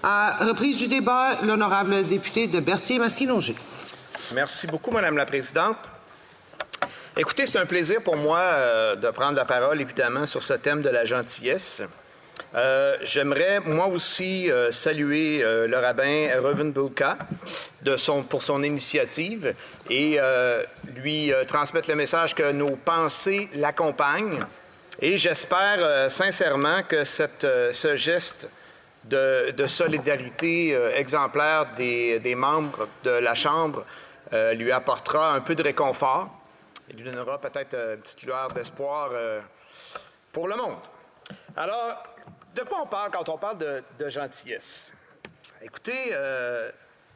À reprise du débat, l'honorable député de Berthier-Masquinongé. Merci beaucoup, Madame la Présidente. Écoutez, c'est un plaisir pour moi de prendre la parole, évidemment, sur ce thème de la gentillesse. J'aimerais, moi aussi, saluer le rabbin Reuven Bulka pour son initiative et lui transmettre le message que nos pensées l'accompagnent. Et j'espère sincèrement que ce geste de solidarité exemplaire des membres de la Chambre lui apportera un peu de réconfort et lui donnera peut-être une petite lueur d'espoir pour le monde. Alors, de quoi on parle quand on parle de gentillesse? Écoutez,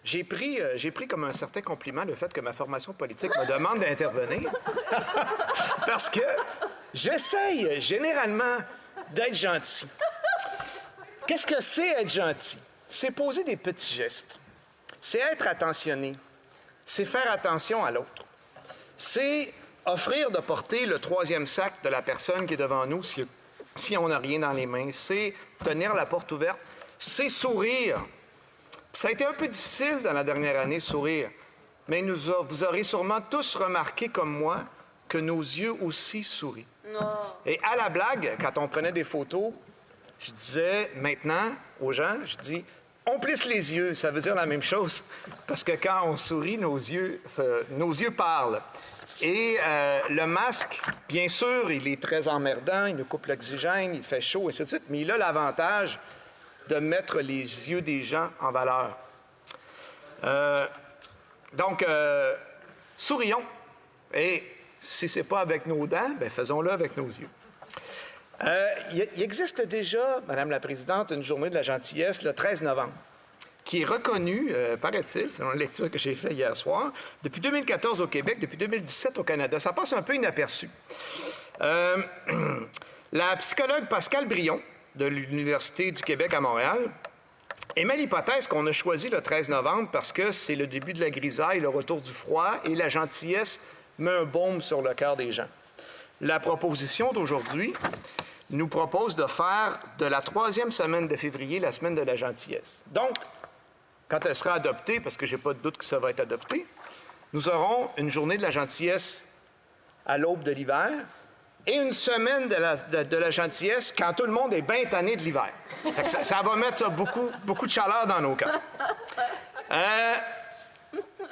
j'ai pris comme un certain compliment le fait que ma formation politique me demande d'intervenir parce que j'essaye généralement d'être gentil. Qu'est-ce que c'est être gentil? C'est poser des petits gestes. C'est être attentionné. C'est faire attention à l'autre. C'est offrir de porter le troisième sac de la personne qui est devant nous si on n'a rien dans les mains. C'est tenir la porte ouverte. C'est sourire. Ça a été un peu difficile dans la dernière année, sourire. Mais vous aurez sûrement tous remarqué, comme moi, que nos yeux aussi sourient. Non. Et à la blague, quand on prenait des photos, je disais maintenant aux gens, je dis, on plisse les yeux. Ça veut dire la même chose. Parce que quand on sourit, nos yeux parlent. Et le masque, bien sûr, il est très emmerdant, il nous coupe l'oxygène, il fait chaud, et ainsi de suite, mais il a l'avantage de mettre les yeux des gens en valeur. Donc, sourions. Et si ce n'est pas avec nos dents, bien, faisons-le avec nos yeux. Il existe déjà, Madame la Présidente, une journée de la gentillesse le 13 novembre, qui est reconnue, paraît-il, selon la lecture que j'ai faite hier soir, depuis 2014 au Québec, depuis 2017 au Canada. Ça passe un peu inaperçu. La psychologue Pascale Brion, de l'Université du Québec à Montréal, émet l'hypothèse qu'on a choisi le 13 novembre parce que c'est le début de la grisaille, le retour du froid, et la gentillesse met un baume sur le cœur des gens. La proposition d'aujourd'hui nous propose de faire de la 3e semaine de février la semaine de la gentillesse. Donc, quand elle sera adoptée, parce que je n'ai pas de doute que ça va être adopté, nous aurons une journée de la gentillesse à l'aube de l'hiver et une semaine de la gentillesse quand tout le monde est bien tanné de l'hiver. Ça va mettre beaucoup de chaleur dans nos cœurs.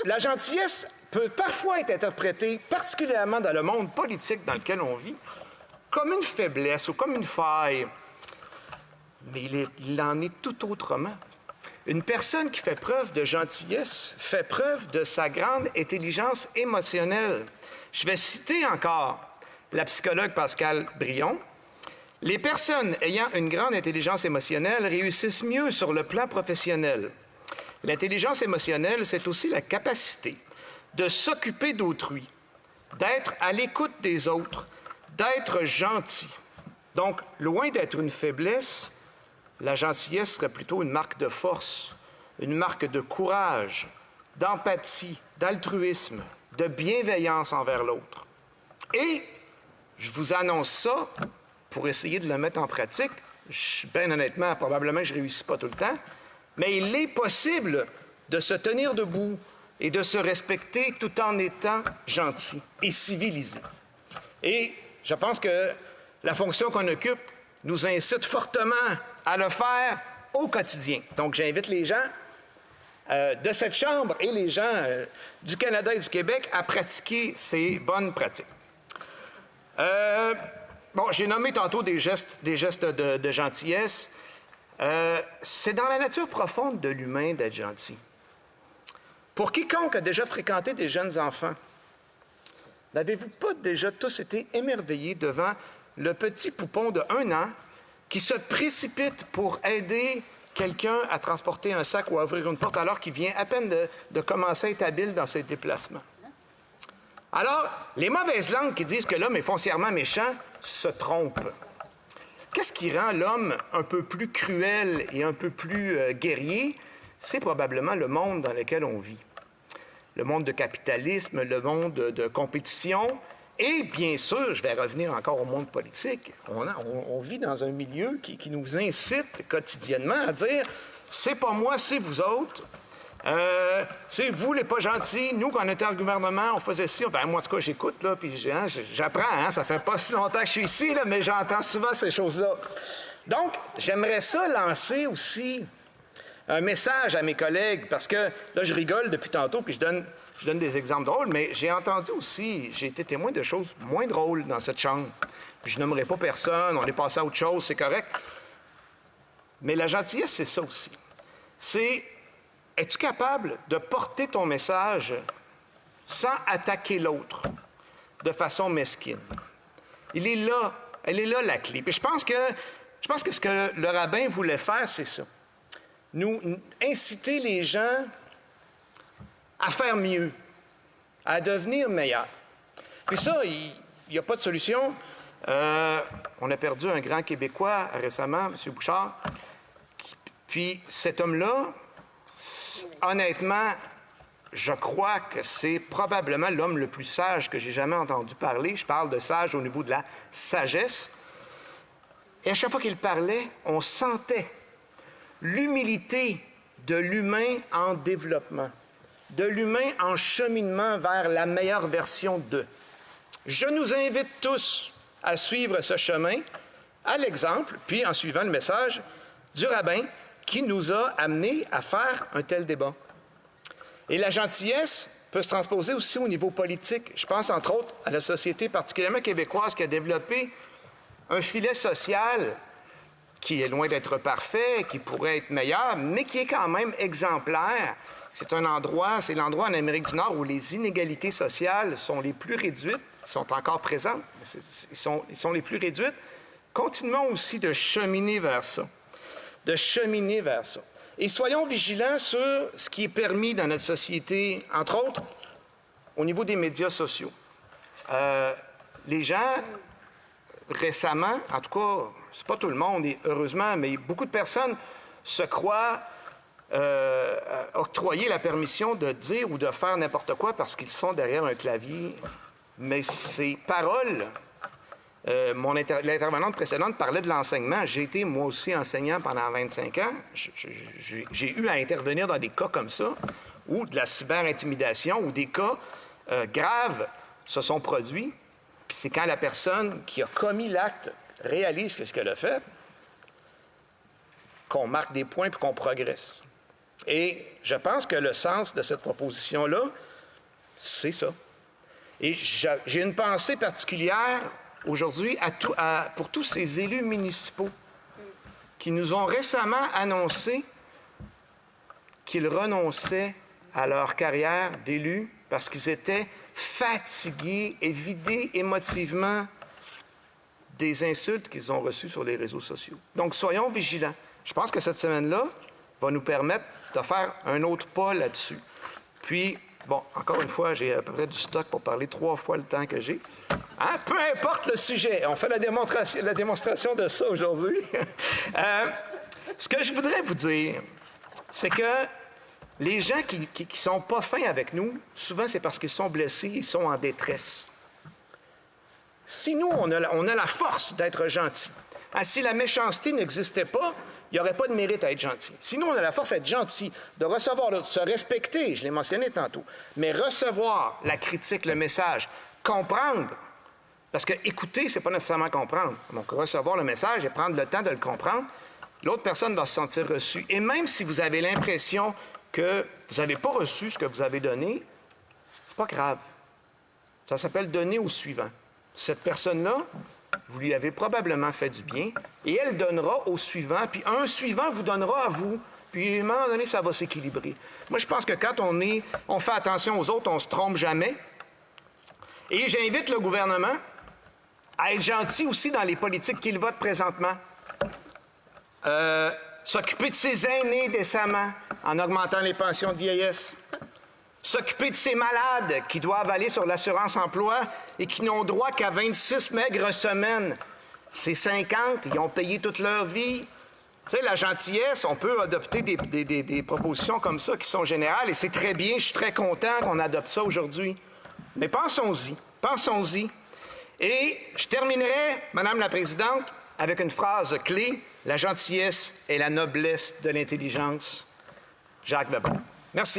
La gentillesse peut parfois être interprétée, particulièrement dans le monde politique dans lequel on vit, comme une faiblesse ou comme une faille. Mais il en est tout autrement. Une personne qui fait preuve de gentillesse fait preuve de sa grande intelligence émotionnelle. Je vais citer encore la psychologue Pascale Brion. « Les personnes ayant une grande intelligence émotionnelle réussissent mieux sur le plan professionnel. L'intelligence émotionnelle, c'est aussi la capacité de s'occuper d'autrui, d'être à l'écoute des autres, d'être gentil. Donc, loin d'être une faiblesse, la gentillesse serait plutôt une marque de force, une marque de courage, d'empathie, d'altruisme, de bienveillance envers l'autre. Et je vous annonce ça pour essayer de le mettre en pratique. Bien honnêtement, probablement que je ne réussis pas tout le temps, mais il est possible de se tenir debout et de se respecter tout en étant gentil et civilisé. Et je pense que la fonction qu'on occupe nous incite fortement à le faire au quotidien. Donc, j'invite les gens de cette Chambre et les gens du Canada et du Québec à pratiquer ces bonnes pratiques. J'ai nommé tantôt des gestes de gentillesse. C'est dans la nature profonde de l'humain d'être gentil. Pour quiconque a déjà fréquenté des jeunes enfants, n'avez-vous pas déjà tous été émerveillés devant le petit poupon de 1 an qui se précipite pour aider quelqu'un à transporter un sac ou à ouvrir une porte alors qu'il vient à peine de commencer à être habile dans ses déplacements? Alors, les mauvaises langues qui disent que l'homme est foncièrement méchant se trompent. Qu'est-ce qui rend l'homme un peu plus cruel et un peu plus guerrier? C'est probablement le monde dans lequel on vit. Le monde de capitalisme, le monde de compétition. Et bien sûr, je vais revenir encore au monde politique. On vit dans un milieu qui nous incite quotidiennement à dire c'est pas moi, c'est vous autres. C'est vous les pas gentils. Nous, quand on était au gouvernement, on faisait ci. Enfin, moi, en tout cas, j'écoute, là, puis j'apprends. Hein, ça fait pas si longtemps que je suis ici, là, mais j'entends souvent ces choses-là. Donc, j'aimerais ça lancer aussi un message à mes collègues, parce que là, je rigole depuis tantôt, puis je donne des exemples drôles, mais j'ai entendu aussi, j'ai été témoin de choses moins drôles dans cette chambre. Puis je nommerai pas personne, on est passé à autre chose, c'est correct. Mais la gentillesse, c'est ça aussi. C'est, es-tu capable de porter ton message sans attaquer l'autre de façon mesquine? Elle est là la clé. Puis je pense que ce que le rabbin voulait faire, c'est ça. Nous inciter les gens à faire mieux, à devenir meilleurs. Puis ça, il n'y a pas de solution. On a perdu un grand Québécois récemment, M. Bouchard. Puis cet homme-là, honnêtement, je crois que c'est probablement l'homme le plus sage que j'ai jamais entendu parler. Je parle de sage au niveau de la sagesse. Et à chaque fois qu'il parlait, on sentait l'humilité de l'humain en développement, de l'humain en cheminement vers la meilleure version d'eux. Je nous invite tous à suivre ce chemin, à l'exemple, puis en suivant le message du rabbin qui nous a amenés à faire un tel débat. Et la gentillesse peut se transposer aussi au niveau politique. Je pense entre autres à la société particulièrement québécoise qui a développé un filet social qui est loin d'être parfait, qui pourrait être meilleur, mais qui est quand même exemplaire. C'est l'endroit en Amérique du Nord où les inégalités sociales sont les plus réduites, sont encore présentes, mais ils sont les plus réduites. Continuons aussi de cheminer vers ça. Et soyons vigilants sur ce qui est permis dans notre société, entre autres, au niveau des médias sociaux. Les gens, récemment, en tout cas, c'est pas tout le monde, et heureusement, mais beaucoup de personnes se croient octroyer la permission de dire ou de faire n'importe quoi parce qu'ils sont derrière un clavier. Mais ces paroles, l'intervenante précédente parlait de l'enseignement. J'ai été, moi aussi, enseignant pendant 25 ans. J'ai eu à intervenir dans des cas comme ça, ou de la cyber-intimidation, ou des cas graves se sont produits. Puis c'est quand la personne qui a commis l'acte réalise ce qu'elle a fait, qu'on marque des points puis qu'on progresse. Et je pense que le sens de cette proposition-là, c'est ça. Et j'ai une pensée particulière aujourd'hui pour tous ces élus municipaux qui nous ont récemment annoncé qu'ils renonçaient à leur carrière d'élus parce qu'ils étaient fatigués et vidés émotivement des insultes qu'ils ont reçues sur les réseaux sociaux. Donc, soyons vigilants. Je pense que cette semaine-là va nous permettre de faire un autre pas là-dessus. Puis, bon, encore une fois, j'ai à peu près du stock pour parler 3 fois le temps que j'ai. Hein? Peu importe le sujet. On fait la démonstration de ça aujourd'hui. Ce que je voudrais vous dire, c'est que les gens qui sont pas fins avec nous, souvent, c'est parce qu'ils sont blessés, ils sont en détresse. Si nous, on a la force d'être gentils, hein, si la méchanceté n'existait pas, il n'y aurait pas de mérite à être gentil. Si nous, on a la force d'être gentil, de recevoir l'autre, se respecter, je l'ai mentionné tantôt, mais recevoir la critique, le message, comprendre, parce que écouter, c'est pas nécessairement comprendre. Donc, recevoir le message et prendre le temps de le comprendre, l'autre personne va se sentir reçue. Et même si vous avez l'impression que vous n'avez pas reçu ce que vous avez donné, c'est pas grave. Ça s'appelle donner au suivant. Cette personne-là, vous lui avez probablement fait du bien, et elle donnera au suivant, puis un suivant vous donnera à vous, puis à un moment donné, ça va s'équilibrer. Moi, je pense que quand on fait attention aux autres, on ne se trompe jamais. Et j'invite le gouvernement à être gentil aussi dans les politiques qu'il vote présentement. S'occuper de ses aînés décemment, en augmentant les pensions de vieillesse. S'occuper de ces malades qui doivent aller sur l'assurance-emploi et qui n'ont droit qu'à 26 maigres semaines. Ces 50, ils ont payé toute leur vie. Tu sais, la gentillesse, on peut adopter des propositions comme ça qui sont générales, et c'est très bien, je suis très content qu'on adopte ça aujourd'hui. Mais pensons-y. Et je terminerai, Madame la Présidente, avec une phrase clé la gentillesse et la noblesse de l'intelligence. Jacques Lebon. Merci.